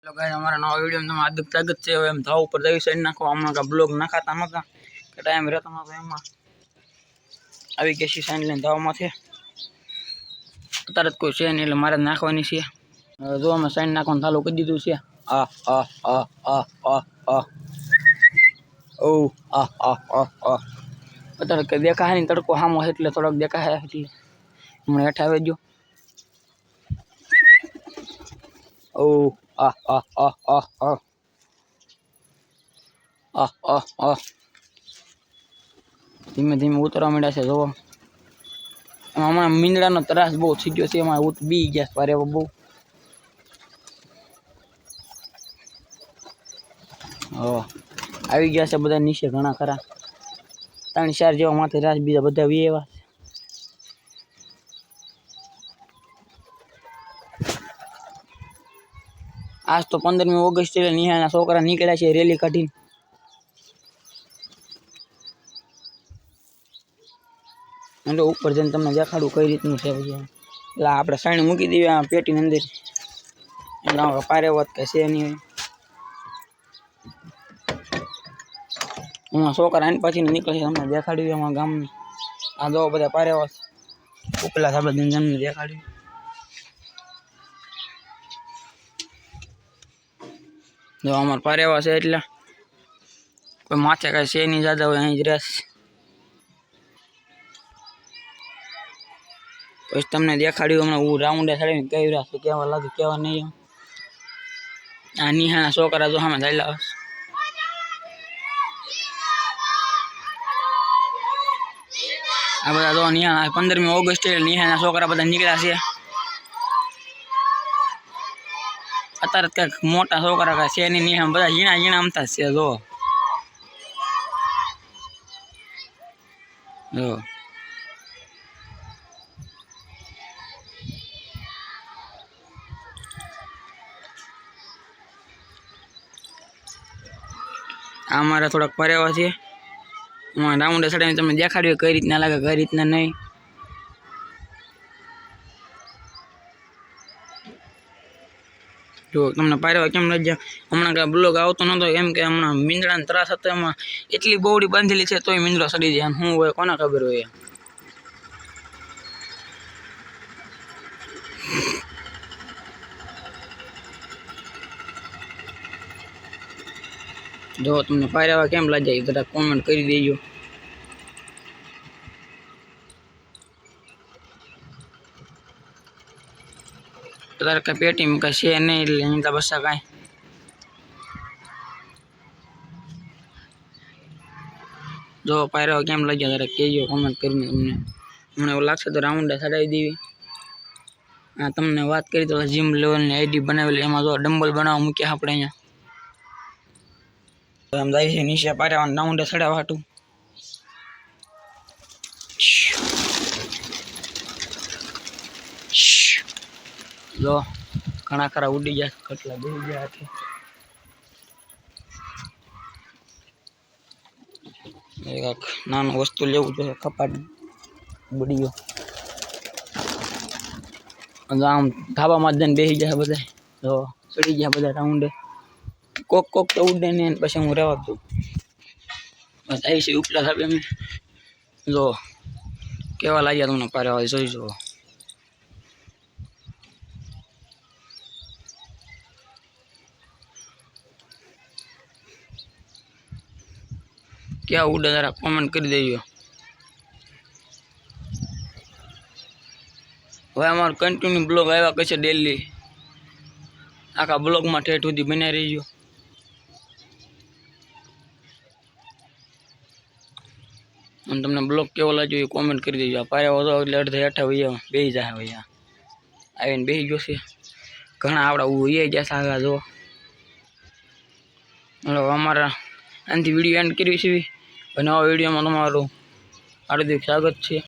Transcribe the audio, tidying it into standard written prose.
तो गाइस हमारा नवा वीडियो में हार्दिक स्वागत है। हम धाव ऊपर जावी साइड नाखो हमणा का ब्लॉग नाखाता नता के टाइम रहतो नतो एमा આવી ગઈ સાઈન લઈને ધાવમાં છે અત્યારે કોઈ છે નહીં એટલે મારે નાખવાની છે। જો અમે સાઈન નાખવાનું ચાલુ કરી દીધું છે। આ આ આ આ આ આ ઓ આ આ આ આ અત્યારે કે દેખાય નહીં તડકો સામો છે એટલે થોડોક દેખાય એટલે હમણાં હેઠ આવી ગયો। ओ आ आ आ आ आ आ आ आ धीमे धीमे उतरवा માંડ્યા છે। જો આમાં મીંદડાનો ત્રાસ બહુ થઈ ગયો છે। એમાં બી ગયા પારે બહુ આવી ગયા છે બધા નીચે ઘણા ખરા 3-4 જેવા માથે રાસ બીજા બધા વી એવા। आज तो 15મી ઓગસ્ટ એટલે નિહાળના છોકરા નીકળ્યા છે રેલી કાઢીને। એટલે ઉપર જઈને તમને દેખાડું કઈ રીતનું છે પછી એટલે આપણે સાઈન મૂકી દઈએ આ પેટીની અંદર એટલે પારે વાત કે છે નહીં। એમાં છોકરા આની પાછી નીકળે છે તમને દેખાડ્યું એમાં ગામની આ જો બધા પારે વાત ઉપલા સાબે જમને દેખાડ્યું। जो हमारे पारेवा से એટલે કોઈ માથે કઈ છે નહીં જ્યાદા હોય અહીં જ રહેશ। પછી તમને દેખાડ્યું હમણાં હું રાઉન્ડે ચડીને કેવી રહેશે કેવા લાગે કેવા નહીં। આ નિહાળના છોકરા જો સામે ચાલ્યા આ બધા જો નિહાળના 15મી ઓગસ્ટ એટલે નિહાળના છોકરા બધા નીકળ્યા છે। અત્યારે કંઈક મોટા છોકરા કાંઈ છે નહીં નિહાળ બધા ઝીણા ઝીણા અમતા છે। જો જો આ મારા થોડાક પરેવા છે હું રાઉન્ડે ચડાવીને તમને દેખાડ્યું કઈ રીતના લાગે કઈ રીતના નહીં। જો તમને પારેવા કેમ લાગ્યા હમણાં કાંઈ બ્લોગ આવતો નહોતો કેમ કે હમણાં મીંદડાનો ત્રાસ હતો એમાં એટલી બોવડી બાંધેલી છે તોય મીંદડો સડી જાય શું હોય કોને ખબર હોય। જો તમને પારેવા કેમ લાગ્યા એ બધા કોમેન્ટ કરી દેજો। અત્યારે કાંઈ પેટીમાં કાંઈ છે નહીં એટલે એની બસ કાંઈ જો પાયરા કેમ લાગ્યા જરા કહેજો કોમેન્ટ કરીને તમને મને એવું લાગશે તો રાઉન્ડે ચડાવી દેવી। હા તમને વાત કરી તો જીમ લેવલની આઈડી બનાવેલી એમાં જો ડમ્બલ બનાવવા મૂક્યા આપણે અહીંયા આમ જાય છે નીચે પાયરા રાઉન્ડે ચડાવવા હાટું। જો ઘણા ખરા ઉડી ગયા કેટલા બેસી ગયા હાથે એક નાનું વસ્તુ લેવું જોઈએ કપાટ બડીયો આમ ધાબામાં જઈને બેસી ગયા બધા જો ચડી ગયા બધા રાઉન્ડે કોક કોક તો ઉડે નહીં પછી હું રહેવા દઉં બસ આવી છે ઉપલા સાહેબ એમ જો કેવા લાગ્યા તમને પારેવા જોઈ જો। क्या उड़े जरा कमेंट कर दीजिए। હવે અમારો કન્ટિન્યુ બ્લોગ આવ્યા કરશે ડેલી આખા બ્લોગમાં ઠેઠ સુધી બન્યા રહીજો। અને તમને બ્લોગ કેવો લાગ્યો એ કોમેન્ટ કરી દેજો। આ પારે વધો એટલે અડધા હેઠા વૈયા બેસી જાય વૈયા આવીને બેસી ગયો છે ઘણા આવડા ઉઈ જશે આગળ જો અમારા આનાથી વિડીયો એન્ડ કરવી છે। નવા વિડીયોમાં તમારું હાર્દિક સ્વાગત છે।